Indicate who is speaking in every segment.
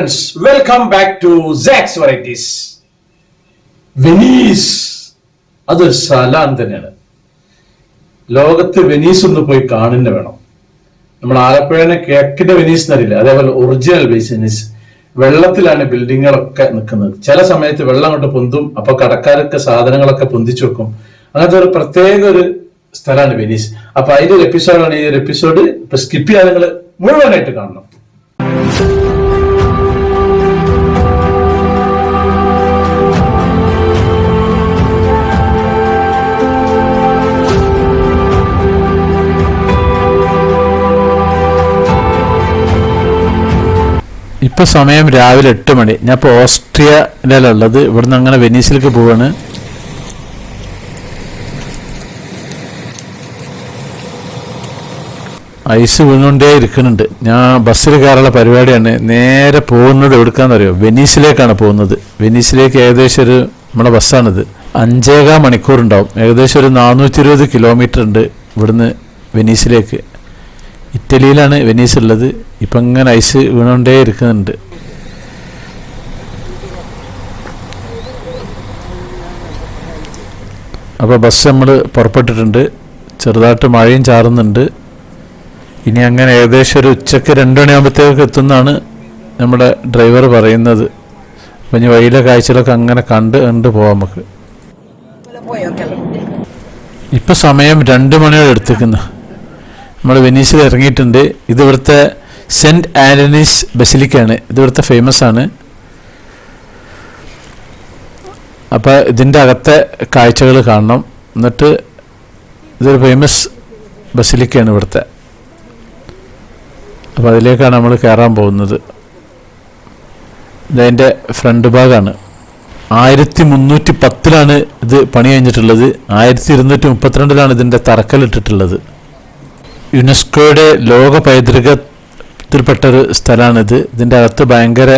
Speaker 1: friends, welcome back to Zach's Varieties. Venice അതൊരു സ്ഥലം തന്നെയാണ്. ലോകത്ത് വെനീസ് ഒന്ന് പോയി കാണുന്ന വേണം. നമ്മൾ ആലപ്പുഴനെ കിഴക്കിന്റെ വെനീസ് എന്നറിയില്ല, അതേപോലെ ഒറിജിനൽ വെനീസ്. വെള്ളത്തിലാണ് ബിൽഡിങ്ങുകളൊക്കെ നിൽക്കുന്നത്. ചില സമയത്ത് വെള്ളം അങ്ങോട്ട് പൊന്തും, അപ്പൊ കടക്കാരൊക്കെ സാധനങ്ങളൊക്കെ പൊന്തിച്ചു വെക്കും. അങ്ങനത്തെ ഒരു പ്രത്യേക ഒരു സ്ഥലമാണ് വെനീസ്. അപ്പൊ അതിന്റെ ഒരു എപ്പിസോഡാണ് ഈ ഒരു എപ്പിസോഡ്. ഇപ്പൊ സ്കിപ്പ് ചെയ്യാതെ നിങ്ങൾ മുഴുവനായിട്ട് കാണണം.
Speaker 2: ഇപ്പോൾ സമയം രാവിലെ 8 മണി. ഞാൻ ഇപ്പോൾ ഓസ്ട്രിയയിലുള്ളത്. ഇവിടുന്ന് അങ്ങനെ വെനീസിലേക്ക് പോവാണ്. ഐസ് വീണുകൊണ്ടേ ഇരിക്കുന്നുണ്ട്. ഞാൻ ബസ്സിൽ കയറാനുള്ള പരിപാടിയാണ്. നേരെ പോകുന്നത് എവിടുക്കാണെന്നറിയോ? വെനീസിലേക്കാണ് പോകുന്നത്. വെനീസിലേക്ക് ഏകദേശം നമ്മുടെ ബസ്സാണിത് 5.25 മണിക്കൂറുണ്ടാവും. ഏകദേശം ഒരു 420 കിലോമീറ്റർ ഉണ്ട് ഇവിടുന്ന് വെനീസിലേക്ക്. ഇറ്റലിയിലാണ് വെനീസ് ഉള്ളത്. ഇപ്പം ഇങ്ങനെ ഐസ് വീണുകൊണ്ടേ ഇരിക്കുന്നുണ്ട്. അപ്പോൾ ബസ് നമ്മൾ പുറപ്പെട്ടിട്ടുണ്ട്. ചെറുതായിട്ട് മഴയും ചാറുന്നുണ്ട്. ഇനി അങ്ങനെ ഏകദേശം ഒരു ഉച്ചയ്ക്ക് 2 മണിയാകുമ്പോഴത്തേക്ക് എത്തുന്നതാണ് നമ്മുടെ ഡ്രൈവർ പറയുന്നത്. അപ്പം ഇനി വഴിയിലെ കാഴ്ചകളൊക്കെ അങ്ങനെ കണ്ട് പോവാം നമുക്ക്. ഇപ്പം സമയം 2 മണിയോടെ എടുത്തേക്കുന്നു. നമ്മൾ വെനീസിൽ ഇറങ്ങിയിട്ടുണ്ട്. ഇത് ഇവിടുത്തെ സെൻറ്റ് ആൻ്റണീസ് ബസിലിക്കയാണ്. ഇത് ഇവിടുത്തെ ഫേമസ് ആണ്. അപ്പോൾ ഇതിൻ്റെ അകത്തെ കാഴ്ചകൾ കാണണം. എന്നിട്ട് ഇതൊരു ഫേമസ് ബസിലിക്കയാണ് ഇവിടുത്തെ. അപ്പോൾ അതിലേക്കാണ് നമ്മൾ കയറാൻ പോകുന്നത്. ഇതതിൻ്റെ ഫ്രണ്ട് ഭാഗമാണ്. 1310 ഇത് പണി കഴിഞ്ഞിട്ടുള്ളത്. 1232 ഇതിൻ്റെ തറക്കല്ലിട്ടിട്ടുള്ളത്. യുനെസ്കോയുടെ ലോക പൈതൃകത്തിൽപ്പെട്ടൊരു സ്ഥലമാണിത്. ഇതിൻ്റെ അകത്ത് ഭയങ്കര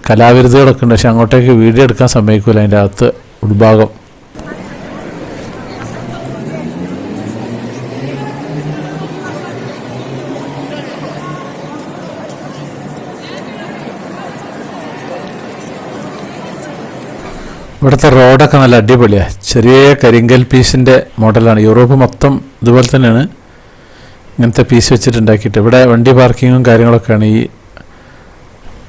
Speaker 2: കലാവിരുദ്ധകളൊക്കെ ഉണ്ട്. പക്ഷെ അങ്ങോട്ടേക്ക് വീഡിയോ എടുക്കാൻ സമ്മതിക്കില്ല. അതിൻ്റെ അകത്ത് ഉൾഭാഗം ഇവിടുത്തെ റോഡൊക്കെ നല്ല അടിപൊളിയാണ്. ചെറിയ കരിങ്കൽ പീസിൻ്റെ മോഡലാണ്. യൂറോപ്പ് മൊത്തം ഇതുപോലെ തന്നെയാണ് ഇങ്ങനത്തെ പീസ് വെച്ചിട്ടുണ്ടാക്കിയിട്ട്. ഇവിടെ വണ്ടി പാർക്കിങ്ങും കാര്യങ്ങളൊക്കെയാണ് ഈ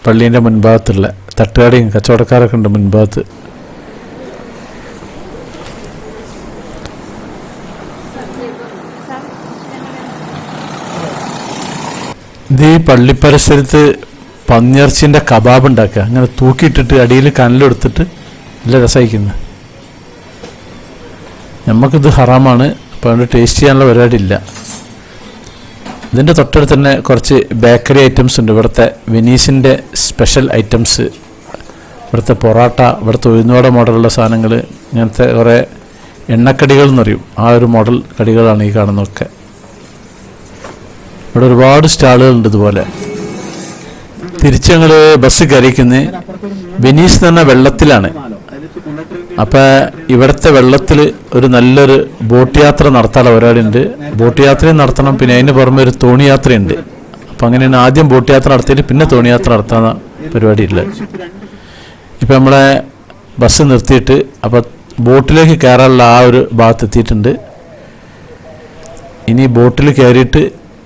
Speaker 2: പള്ളീൻ്റെ മുൻഭാഗത്തുള്ള. തട്ടുകടയും കച്ചവടക്കാരൊക്കെ ഉണ്ട് മുൻഭാഗത്ത്. ഇത് ഈ പള്ളി പരിസരത്ത് പന്നിയിറച്ചിൻ്റെ കബാബ് ഉണ്ടാക്കുക. അങ്ങനെ തൂക്കിയിട്ടിട്ട് അടിയിൽ കനലെടുത്തിട്ട് നല്ല രസമായിരിക്കുന്നത്. നമുക്കിത് ഹറാമാണ്. അപ്പോൾ അതുകൊണ്ട് ടേസ്റ്റ് ചെയ്യാനുള്ള പരിപാടി ഇല്ല. ഇതിൻ്റെ തൊട്ടടുത്ത് തന്നെ കുറച്ച് ബേക്കറി ഐറ്റംസ് ഉണ്ട്. ഇവിടുത്തെ വെനീസിൻ്റെ സ്പെഷ്യൽ ഐറ്റംസ്, ഇവിടുത്തെ പൊറോട്ട, ഇവിടുത്തെ ഉഴുന്നുവട മോഡലുള്ള സാധനങ്ങൾ, ഇങ്ങനത്തെ കുറേ എണ്ണക്കടികൾ എന്ന് പറയും. ആ ഒരു മോഡൽ കടികളാണ് ഈ കാണുന്നതൊക്കെ. ഇവിടെ ഒരുപാട് സ്റ്റാളുകളുണ്ട് ഇതുപോലെ. തിരിച്ച് ഞങ്ങൾ ബസ് കയറിക്കുന്നത് വെനീസ് എന്ന് പറഞ്ഞാൽ വെള്ളത്തിലാണ്. അപ്പം ഇവിടുത്തെ വെള്ളത്തിൽ ഒരു നല്ലൊരു ബോട്ട് യാത്ര നടത്താനുള്ള പരിപാടിയുണ്ട്. ബോട്ട് യാത്രയും നടത്തണം. പിന്നെ അതിന് പുറമെ ഒരു തോണി യാത്രയുണ്ട്. അപ്പം അങ്ങനെയാണ് ആദ്യം ബോട്ട് യാത്ര നടത്തിയിട്ട് പിന്നെ തോണി യാത്ര നടത്താവുന്ന പരിപാടിയുള്ളത്. ഇപ്പം നമ്മളെ ബസ് നിർത്തിയിട്ട് അപ്പോൾ ബോട്ടിലേക്ക് കയറാനുള്ള ആ ഒരു ഭാഗത്ത് എത്തിയിട്ടുണ്ട്. ഇനി ബോട്ടിൽ കയറിയിട്ട്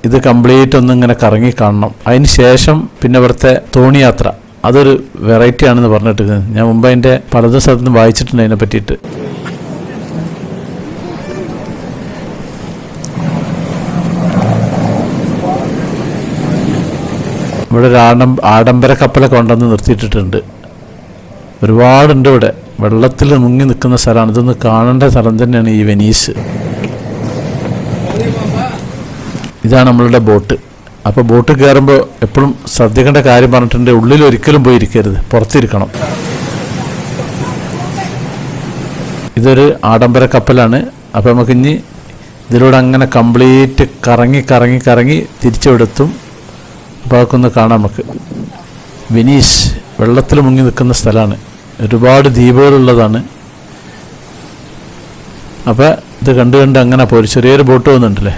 Speaker 2: ഇത് കംപ്ലീറ്റ് ഒന്നിങ്ങനെ കറങ്ങി കാണണം. അതിന് ശേഷം പിന്നെ ഇവിടുത്തെ തോണി യാത്ര, അതൊരു വെറൈറ്റി ആണെന്ന് പറഞ്ഞിട്ട് ഞാൻ മുമ്പ് അതിൻ്റെ പലതും സ്ഥലത്തും വായിച്ചിട്ടുണ്ട് അതിനെ പറ്റിയിട്ട്. ഇവിടെ ഒരു ആഡംബര കപ്പലൊക്കെ കൊണ്ടുവന്ന് നിർത്തിയിട്ടിട്ടുണ്ട്. ഒരുപാടുണ്ട് ഇവിടെ. വെള്ളത്തിൽ മുങ്ങി നിൽക്കുന്ന സ്ഥലമാണ്. ഇതൊന്ന് കാണേണ്ട സ്ഥലം തന്നെയാണ് ഈ വെനീസ്. ഇതാണ് നമ്മളുടെ ബോട്ട്. അപ്പോൾ ബോട്ട് കയറുമ്പോൾ എപ്പോഴും ശ്രദ്ധിക്കേണ്ട കാര്യം പറഞ്ഞിട്ടുണ്ട്. ഉള്ളിൽ ഒരിക്കലും പോയി ഇരിക്കരുത്, പുറത്തിരിക്കണം. ഇതൊരു ആഡംബര കപ്പലാണ്. അപ്പോൾ നമുക്കിനി ഇതിലൂടെ അങ്ങനെ കംപ്ലീറ്റ് കറങ്ങി തിരിച്ചെടുത്തും. അപ്പോൾ അതൊക്കെ ഒന്ന് കാണാം നമുക്ക്. വെനീസ് വെള്ളത്തിൽ മുങ്ങി നിൽക്കുന്ന സ്ഥലമാണ്. ഒരുപാട് ദ്വീപുകളുള്ളതാണ്. അപ്പോൾ ഇത് കണ്ട് അങ്ങനെ പോയി ചെറിയൊരു ബോട്ട് പോകുന്നുണ്ടല്ലേ.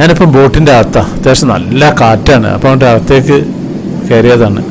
Speaker 2: ഞാനിപ്പം ബോട്ടിൻ്റെ അകത്താണ്. അത്യാവശ്യം നല്ല കാറ്റാണ്. അപ്പോൾ അതിൻ്റെ അകത്തേക്ക് കയറിയതാണ്.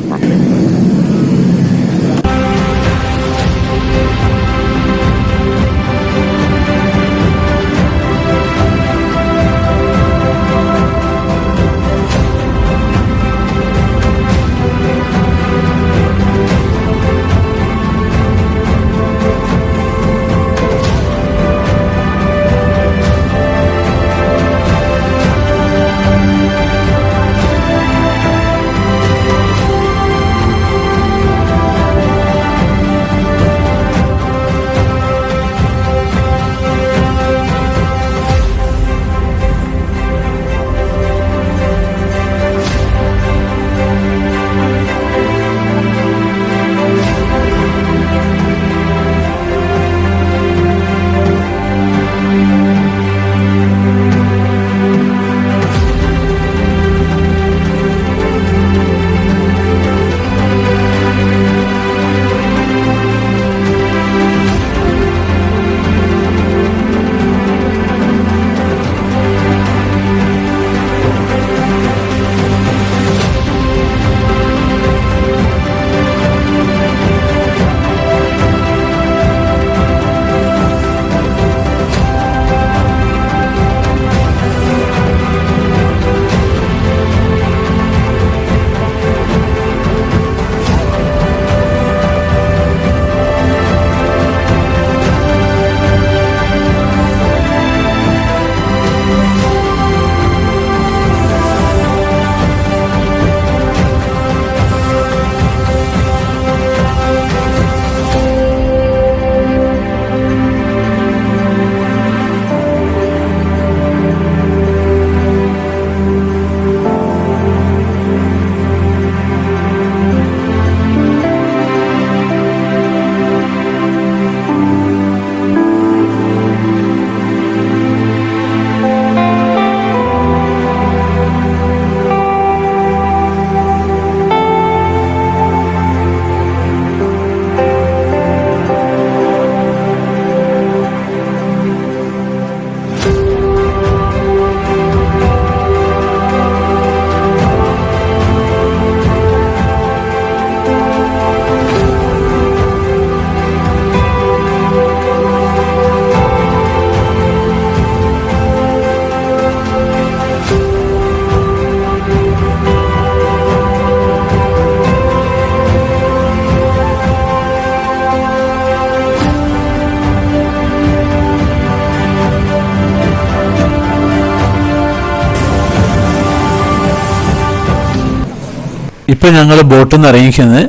Speaker 2: ഇപ്പം ഞങ്ങൾ ബോട്ടിൽ നിന്ന് ഇറങ്ങിക്കുന്നത്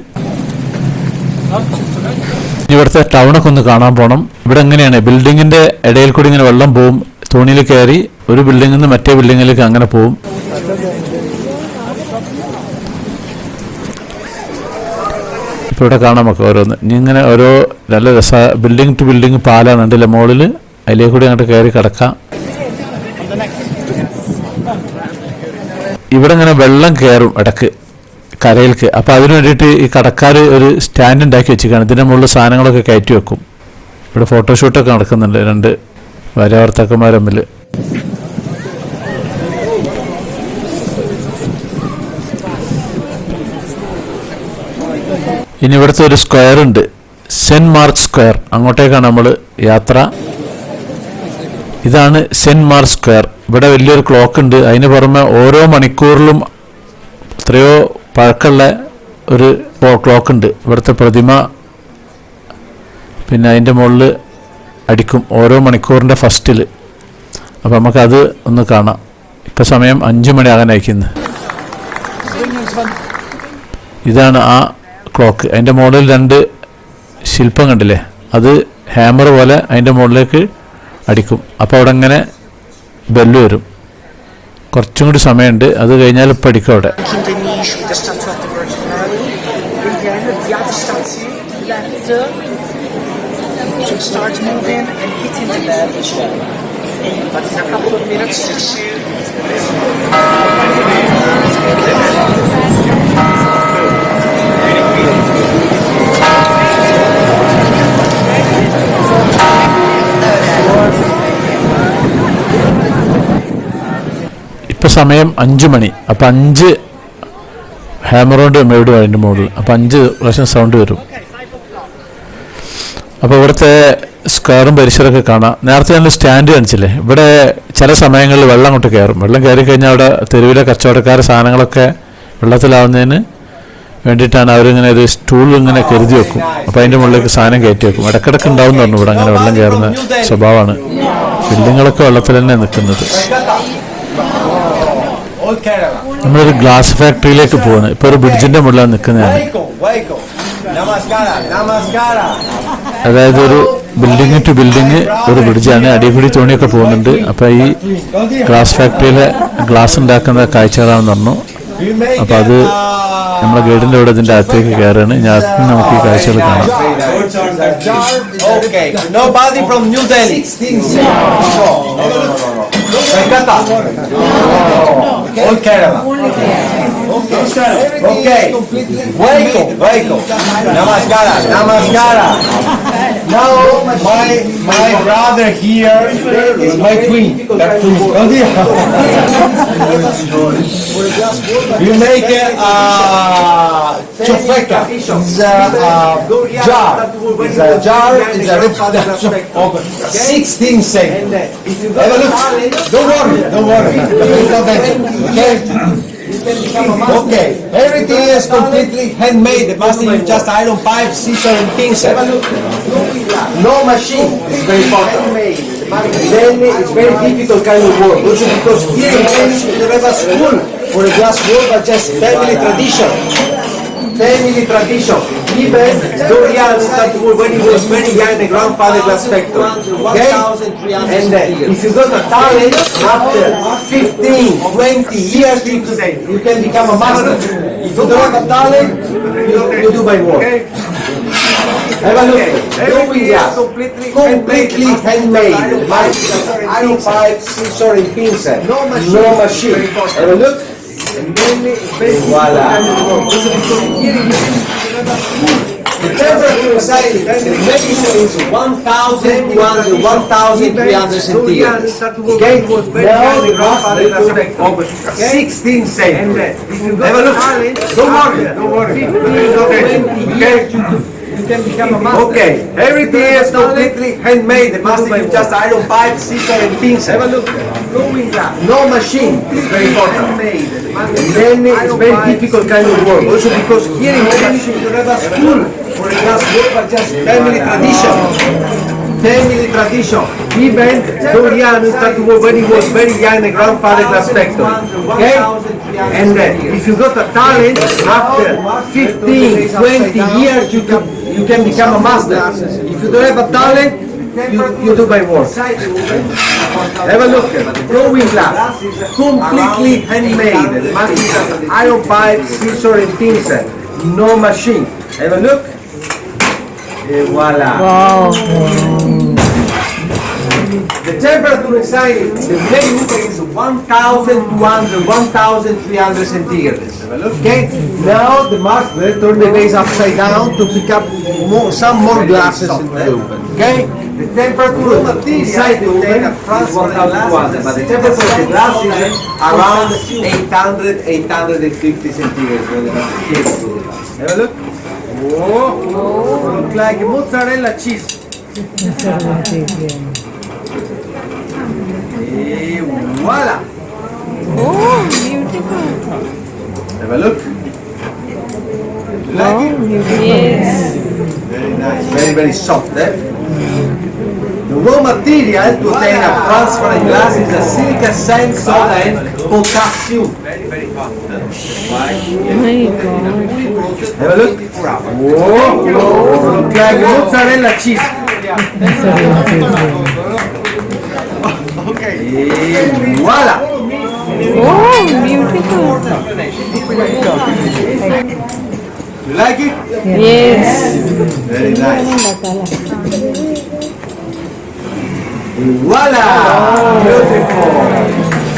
Speaker 2: ഇവിടുത്തെ ടൗണൊക്കെ ഒന്ന് കാണാൻ പോകണം. ഇവിടെ എങ്ങനെയാണ് ബിൽഡിങ്ങിൻ്റെ ഇടയിൽ കൂടി ഇങ്ങനെ വെള്ളം പോവും. തോണിയിൽ കയറി ഒരു ബിൽഡിങ്ങിൽ നിന്ന് മറ്റേ ബിൽഡിങ്ങിലേക്ക് അങ്ങനെ പോവും. ഇപ്പോൾ ഇവിടെ കാണാം നമുക്ക് ഓരോന്ന്. ഇനി ഇങ്ങനെ ഓരോ നല്ല രസ ബിൽഡിംഗ് ടു ബിൽഡിംഗ് പാലാണ് ഉണ്ടല്ലേ മുകളിൽ. അതിലേക്ക് കൂടി അങ്ങോട്ട് കയറി കിടക്കാം. ഇവിടെ ഇങ്ങനെ വെള്ളം കയറും ഇടക്ക് കരയിലേക്ക്. അപ്പോൾ അതിന് വേണ്ടിയിട്ട് ഈ കടക്കാർ ഒരു സ്റ്റാൻഡ് ഉണ്ടാക്കി വെച്ചിരിക്കുകയാണ്. ഇതിൻ്റെ മുകളിൽ സാധനങ്ങളൊക്കെ കയറ്റി വെക്കും. ഇവിടെ ഫോട്ടോഷൂട്ടൊക്കെ നടക്കുന്നുണ്ട് രണ്ട് വരവർത്തക്കന്മാർ തമ്മിൽ. ഇനി ഇവിടുത്തെ ഒരു സ്ക്വയർ ഉണ്ട്, സെൻറ്റ് മാർക്ക് സ്ക്വയർ. അങ്ങോട്ടേക്കാണ് നമ്മൾ യാത്ര. ഇതാണ് സെൻറ്റ് മാർക്ക് സ്ക്വയർ. ഇവിടെ വലിയൊരു ക്ലോക്ക് ഉണ്ട്. അതിന് പുറമെ ഓരോ മണിക്കൂറിലും എത്രയോ പഴക്കമുള്ള ഒരു ക്ലോക്ക് ഉണ്ട്. ഇവിടുത്തെ പ്രതിമ പിന്നെ അതിൻ്റെ മുകളിൽ അടിക്കും ഓരോ മണിക്കൂറിൻ്റെ ഫസ്റ്റിൽ. അപ്പോൾ നമുക്കത് ഒന്ന് കാണാം. ഇപ്പം സമയം 5 മണി ആകാൻ അയക്കുന്നത്. ഇതാണ് ആ ക്ലോക്ക്. അതിൻ്റെ മുകളിൽ 2 ശില്പം കണ്ടില്ലേ, അത് ഹാമർ പോലെ അതിൻ്റെ മുകളിലേക്ക് അടിക്കും. അപ്പോൾ അവിടെ ഇങ്ങനെ ബെല്ല് വരും. കുറച്ചും കൂടി സമയമുണ്ട്, അത് കഴിഞ്ഞാൽ ഇപ്പം അടിക്കും അവിടെ. സമയം 5 മണി. അപ്പം 5 ഹാമർ കൊണ്ട് മേടും അതിൻ്റെ മുകളിൽ. അപ്പം 5 പ്രാവശ്യം സൗണ്ട് വരും. അപ്പോൾ ഇവിടുത്തെ സ്ക്വയറും പരിസരമൊക്കെ കാണാം. നേരത്തെ ഞാൻ സ്റ്റാൻഡ് കാണിച്ചില്ലേ, ഇവിടെ ചില സമയങ്ങളിൽ വെള്ളം അങ്ങോട്ട് കയറും. വെള്ളം കയറി കഴിഞ്ഞാൽ അവിടെ തെരുവിലെ കച്ചവടക്കാർ സാധനങ്ങളൊക്കെ വെള്ളത്തിലാവുന്നതിന് വേണ്ടിയിട്ടാണ് അവരിങ്ങനെ ഒരു സ്റ്റൂൾ ഇങ്ങനെ കരുതി വെക്കും. അപ്പോൾ അതിൻ്റെ മുകളിലേക്ക് സാധനം കയറ്റി വെക്കും. ഇടയ്ക്കിടയ്ക്ക് ഉണ്ടാവും പറഞ്ഞു ഇവിടെ അങ്ങനെ വെള്ളം കയറുന്ന സ്വഭാവമാണ്. ബിൽഡിങ്ങുകളൊക്കെ വെള്ളത്തിൽ തന്നെ നിൽക്കുന്നത്. നമ്മളൊരു ഗ്ലാസ് ഫാക്ടറിയിലേക്ക് പോകുന്നത്. ഇപ്പോൾ ഒരു ബ്രിഡ്ജിൻ്റെ മുകളിലാണ് നിൽക്കുന്നതാണ്. അതായത് ഒരു ബിൽഡിങ് ടു ബിൽഡിങ് ഒരു ബ്രിഡ്ജാണ്. അടികൂടി തോണിയൊക്കെ പോകുന്നുണ്ട്. അപ്പോൾ ഈ ഗ്ലാസ് ഫാക്ടറിയിലെ ഗ്ലാസ് ഉണ്ടാക്കുന്ന കാഴ്ചകളാണെന്ന് പറഞ്ഞു. അപ്പോൾ അത് നമ്മളെ ഗൈഡിൻ്റെ ഇവിടെ ഇതിൻ്റെ അകത്തേക്ക് കയറുകയാണ്. ഞാൻ നമുക്ക് ഈ കാഴ്ചകൾ കാണാം.
Speaker 3: Now my brother here is my queen. You make a chofeka. It's a jar. It's a jar. It's a reflection of 16 cents. Have a look. Don't worry. Okay. Okay, everything is completely handmade. The master is just iron pipe, scissors and pincer. No machine. It's very important. Then it's very difficult kind of work. Also because here in Venice you have a school for a glass work, but just family tradition. Family tradition. Even Dorian started to work when he was very young, the grandfather glass factory. Okay? And if you got a talent, after 15, 20 years, you can become a master. If you don't have a talent, you do by work. Have a look. Doing glass. Completely handmade. Iron pipe, scissors and pincer. No machine. Have a look. Voila. The temperature inside the maximum is 1,200, 1,300 centigrades. Okay? Now the grass 16 centigrades. Have a look. Don't worry. Okay? Okay, everything is completely handmade. The master is just iron pipe, scissors and pincer. Have a look. No machine. It's very important. Then it's very difficult kind of work. Also because here in Venice you have a school for a glass work, but just family tradition. Family tradition. Even Dorian started to work when he was very young, the grandfather glass factory. Okay? And if you got a talent, after 15, 20 years you can become a master. If you don't have a talent, you do by work. Have a look. Drawing glass. Completely handmade. Iron pipe, scissors and pincer. No machine. Have a look. Et voila. Wow. The temperature inside the main is 1,200, 1,300 centigrades. Okay? Now the master turn the base upside down to pick up some more glasses in the oven. Okay? The temperature inside the oven is 1,200, but the temperature of the glass is around 800, 850 centigrades. Have a look. Oh, look like mozzarella cheese. Et voila!
Speaker 4: Oh, beautiful.
Speaker 3: Have a look. Like it?
Speaker 4: Yes.
Speaker 3: Very nice. Very, very soft, eh? The raw material to obtain a transparent glass is a silica sand, soda and potassium. Very, very hot.
Speaker 4: My God.
Speaker 3: Have a look. Whoa! Look like mozzarella cheese. Okay. Et voila!
Speaker 4: Oh, beautiful.
Speaker 3: You like it?
Speaker 4: Yes.
Speaker 3: Very nice. Voila! Beautiful.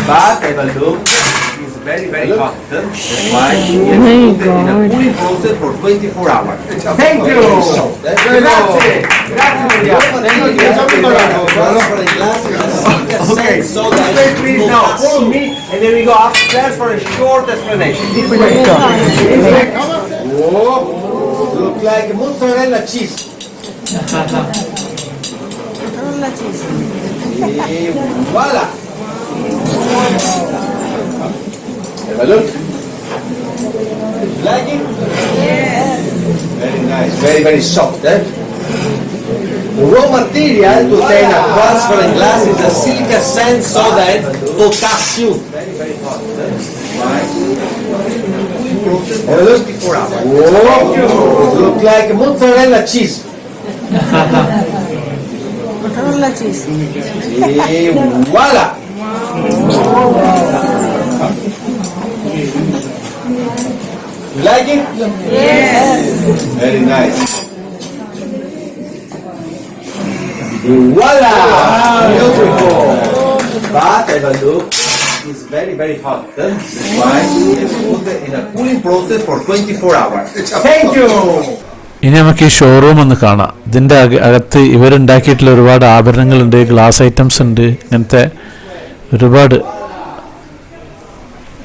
Speaker 3: But have a look. It's very, very hot. That's why you have to put it in a cooling process for 24 hours. Thank you. Grazie. Grazie. Okay. Okay, so this way please now, follow me, and then we go upstairs for a short explanation. This way. Whoa, look like mozzarella cheese. Et voila. Have a look. Like it? Yes. Very nice, very soft, eh? The raw material to obtain a transparent glass is a silica sand soda and potassium. Very hot. Have a look. Whoa, it looks like mozzarella cheese.
Speaker 5: Mozzarella cheese.
Speaker 3: Et voila. You like it?
Speaker 5: Yes.
Speaker 3: Very nice. Voila! Beautiful. But have a look. It's very hot. That's why we have to put it in a cooling process for 24 hours. Thank you.
Speaker 2: ഇനി നമുക്ക് ഈ showroom ഒന്ന് കാണാം. ഇതിൻ്റെ അകത്ത് ഇവരുണ്ടാക്കിയിട്ടുള്ള ഒരുപാട് ആഭരണങ്ങളുണ്ട്, glass items ഉണ്ട്, ഇങ്ങനത്തെ ഒരുപാട്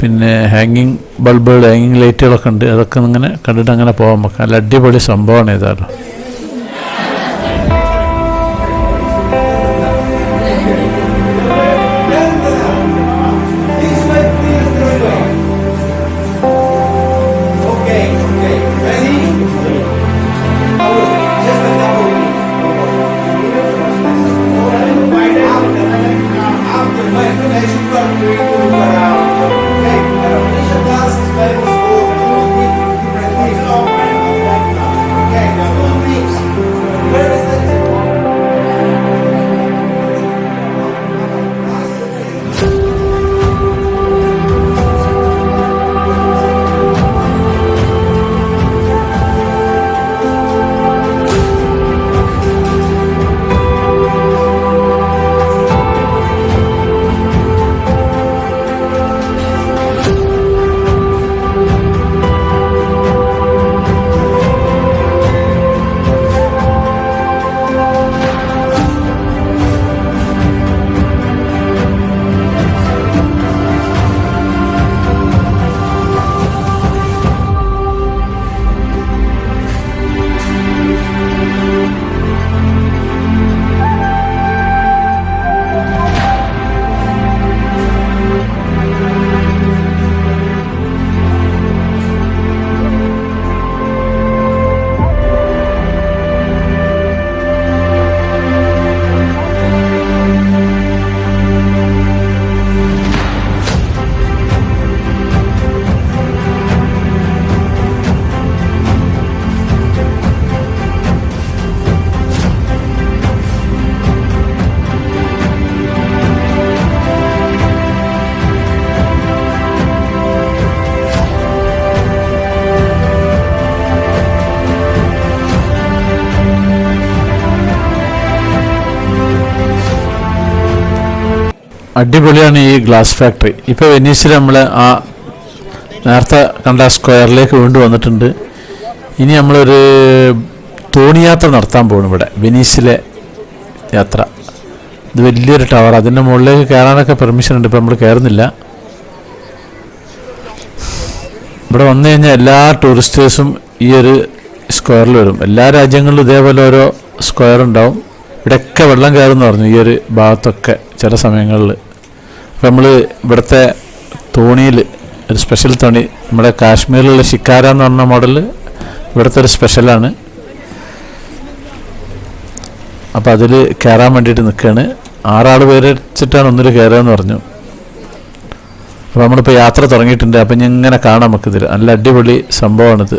Speaker 2: പിന്നെ ഹാങ്ങിങ് ബൾബുകൾ, ഹാങ്ങിങ് ലൈറ്റുകളൊക്കെ ഉണ്ട്. അതൊക്കെ ഇങ്ങനെ കണ്ടിട്ട് അങ്ങനെ പോകാൻ നമുക്ക്. നല്ല അടിപൊളി സംഭവമാണ് ഏതായാലും. അടിപൊളിയാണ് ഈ ഗ്ലാസ് ഫാക്ടറി. ഇപ്പോൾ വെനീസിൽ നമ്മൾ ആ നേരത്തെ കണ്ട സ്ക്വയറിലേക്ക് വീണ്ടും വന്നിട്ടുണ്ട്. ഇനി നമ്മളൊരു തോണിയാത്ര നടത്താൻ പോകണം ഇവിടെ വെനീസിലെ യാത്ര. ഇത് വലിയൊരു ടവർ, അതിൻ്റെ മുകളിലേക്ക് കയറാനൊക്കെ പെർമിഷൻ ഉണ്ട്. ഇപ്പോൾ നമ്മൾ കയറുന്നില്ല. ഇവിടെ വന്നു കഴിഞ്ഞാൽ എല്ലാ ടൂറിസ്റ്റേഴ്സും ഈ ഒരു സ്ക്വയറിൽ വരും. എല്ലാ രാജ്യങ്ങളിലും ഇതേപോലെ ഓരോ സ്ക്വയർ ഉണ്ടാവും. ഇവിടെയൊക്കെ വെള്ളം കയറുമെന്ന് പറഞ്ഞു ഈ ഒരു ഭാഗത്തൊക്കെ ചില സമയങ്ങളിൽ. അപ്പോൾ നമ്മൾ ഇവിടുത്തെ തോണിയിൽ ഒരു സ്പെഷ്യൽ തോണി, നമ്മുടെ കാശ്മീരിലുള്ള ഷിക്കാര എന്ന് പറഞ്ഞ മോഡൽ ഇവിടുത്തെ ഒരു സ്പെഷ്യലാണ്. അപ്പോൾ അതിൽ കയറാൻ വേണ്ടിയിട്ട് നിൽക്കുകയാണ്. 6 പേര് വെച്ചിട്ടാണ് ഒന്നിൽ കയറുകയെന്ന് പറഞ്ഞു. അപ്പോൾ നമ്മളിപ്പോൾ യാത്ര തുടങ്ങിയിട്ടുണ്ട്. അപ്പം ഞാൻ ഇങ്ങനെ കാണാം നമുക്കിതിൽ. നല്ല അടിപൊളി സംഭവമാണിത്.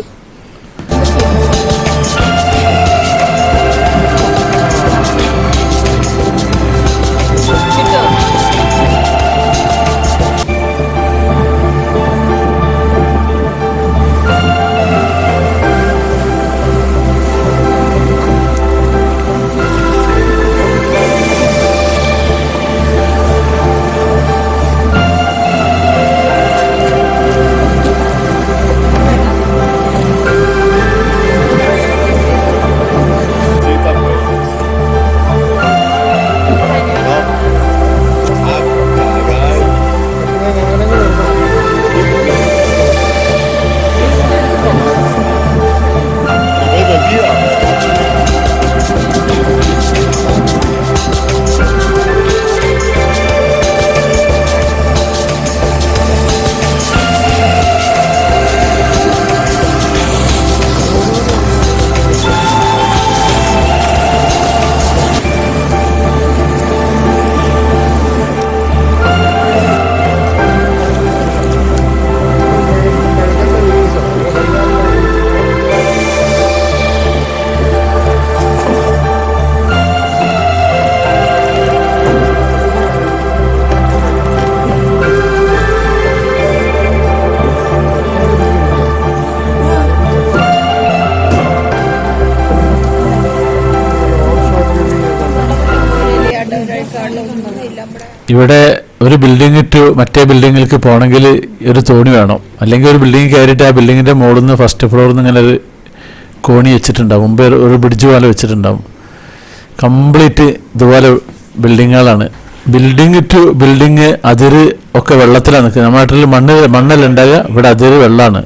Speaker 2: ഇവിടെ ഒരു ബിൽഡിംഗ് ടു മറ്റേ ബിൽഡിങ്ങിലേക്ക് പോകണമെങ്കിൽ ഒരു തോണി വേണം, അല്ലെങ്കിൽ ഒരു ബിൽഡിംഗ് കയറിയിട്ട് ആ ബിൽഡിങ്ങിൻ്റെ മുകളിൽ നിന്ന് ഫസ്റ്റ് ഫ്ലോറിൽ നിന്ന് ഇങ്ങനെ ഒരു കോണി വെച്ചിട്ടുണ്ടാവും, മുമ്പേ ഒരു ബ്രിഡ്ജ് പോലെ വെച്ചിട്ടുണ്ടാവും. കംപ്ലീറ്റ് ഇതുപോലെ ബിൽഡിങ്ങുകളാണ്. ബിൽഡിംഗ് ടു ബിൽഡിങ് അതിര് ഒക്കെ വെള്ളത്തിലാണ് നിൽക്കുന്നത്. നമ്മുടെ നാട്ടിൽ മണ്ണല്ല ഉണ്ടാകുക, ഇവിടെ അതിര് വെള്ളമാണ്.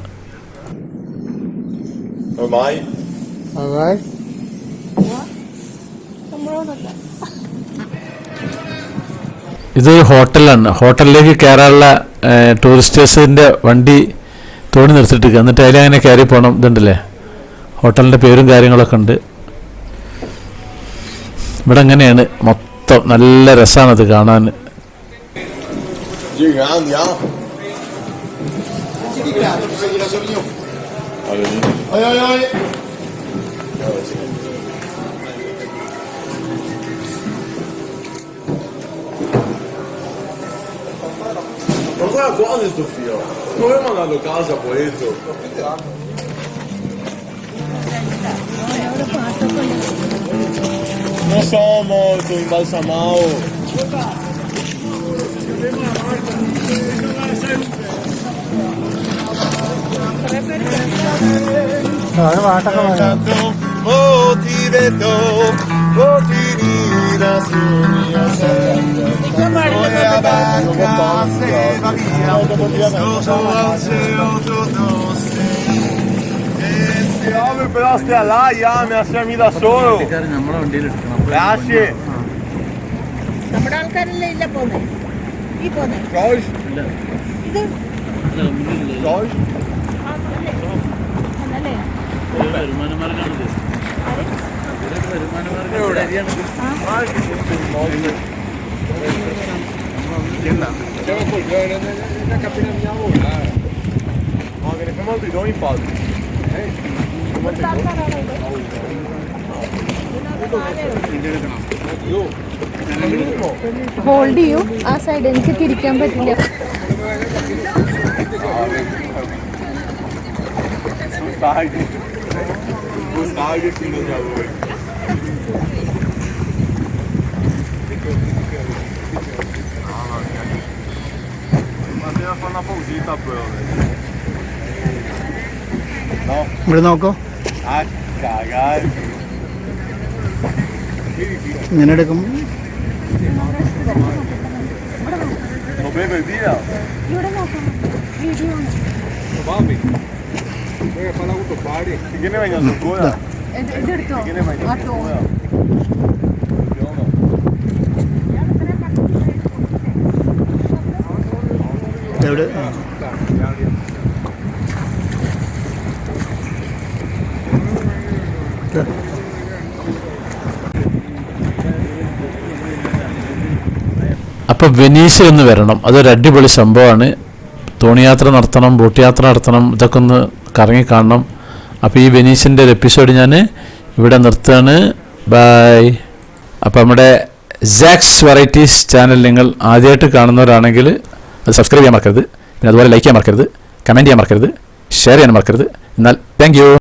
Speaker 2: ഇത് ഹോട്ടലാണ്. ഹോട്ടലിലേക്ക് കയറാനുള്ള ടൂറിസ്റ്റേഴ്സിൻ്റെ വണ്ടി തോണി നിർത്തിയിട്ട് എന്നിട്ട് അതിലങ്ങനെ കയറി പോകണം. ഇതുണ്ടല്ലേ ഹോട്ടലിൻ്റെ പേരും കാര്യങ്ങളൊക്കെ ഉണ്ട്. ഇവിടെ അങ്ങനെയാണ് മൊത്തം. നല്ല രസമാണത് കാണാൻ.
Speaker 6: Ma guarda buono sto figlio. Come mandato a casa poeto? Non so molto imbalsamao. Motiveto, motivina su mio però stia là, mi lasciami da solo. Grazie.
Speaker 5: നമ്മുടെ ആൾക്കാരല്ലേ ഇല്ല പോന്നെ ഈ പോന്നെ
Speaker 6: George,
Speaker 5: ഇത്
Speaker 6: George.
Speaker 5: അല്ലേ
Speaker 6: Siamo col la cabina mia ora. Ma che ne fa molto di noi in palco.
Speaker 4: Hold ചെയ്യൂ. ആ സൈഡ് എനിക്ക് തിരിക്കാൻ പറ്റില്ല.
Speaker 6: Stai che fino a voi. Ma devo fare una pausita però. No.
Speaker 7: ഇവിടെ നോക്കോ,
Speaker 6: Ah, cagare.
Speaker 7: ഇങ്ങനെ എടുക്കും.
Speaker 6: Lo bevo via.
Speaker 4: ഇവിടെ നോക്കാം. Video
Speaker 6: Mami. Voy a fare l'auto pari. Che ne vengono ancora?
Speaker 4: ഇതെടുത്തോ.
Speaker 6: Che ne vengono ancora?
Speaker 7: എവിടെ
Speaker 2: അപ്പോൾ Venice ഒന്ന് വരണം. അതൊരു അടിപൊളി സംഭവമാണ്. തോണിയാത്ര നടത്തണം, ബോട്ട് യാത്ര നടത്തണം, ഇതൊക്കെ ഒന്ന് കറങ്ങി കാണണം. അപ്പോൾ ഈ വെനീസിൻ്റെ ഒരു എപ്പിസോഡ് ഞാൻ ഇവിടെ നിർത്തുകയാണ്. ബൈ. അപ്പോൾ നമ്മുടെ സാക്സ് വെറൈറ്റീസ് ചാനൽ നിങ്ങൾ ആദ്യമായിട്ട് കാണുന്നവരാണെങ്കിൽ അത് സബ്സ്ക്രൈബ് ചെയ്യാൻ മറക്കരുത്. പിന്നെ അതുപോലെ ലൈക്ക് ചെയ്യാൻ മറക്കരുത്, കമൻറ്റ് ചെയ്യാൻ മറക്കരുത്, ഷെയർ ചെയ്യാൻ മറക്കരുത്. എന്നാൽ താങ്ക് യു.